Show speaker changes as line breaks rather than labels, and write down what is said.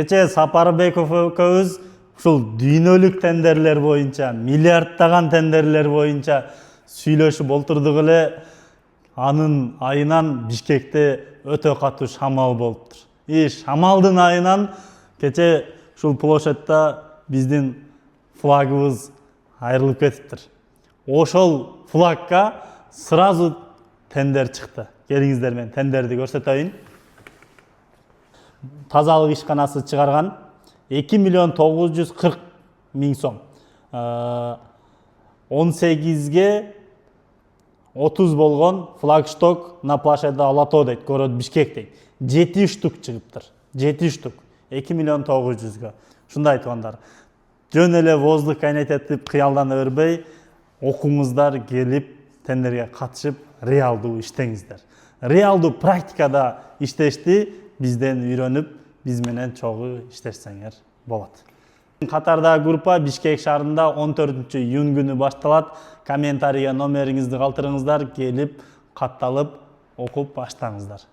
Кечээ Сапарбеков экөөбүз ушул дүйнөлүк тендерлер боюнча, миллиарддаган тендерлер боюнча сүйлөшүп отурдук эле. Анын айынан Бишкекте өтө катуу шамал болуптур. Шамалдын айынан кечээ ушул площадьта биздин флагыбыз айрылып кетиптир. Ошол флагка сразу тендер чыкты. Келиңиздер мен тендерди көрсөтөйүн. Тазалык ишканасы чыгарган 2 миллион 940 миң сом. 18ге 30 болгон флагшток на площади Алатоо дейт, город Бишкек дейт. 7 штук чыгыптыр. 7 штук. 2 миллион 900га. Ушундай туугандар. Жөн эле воздух кайнайт этип кыялдана бербей, окуңуздар, келип тендерге катышып, реалдуу иштеңиздер. Реалдуу практикада иштешти бизден үйрөнүп, биз менен чогуу иштешсеңер болот. Катардагы группа Бишкек шаарында 14-июнь күнү башталат. Комментарийге номериңизди калтырыңыздар, келип, катталып, окуп баштаңыздар.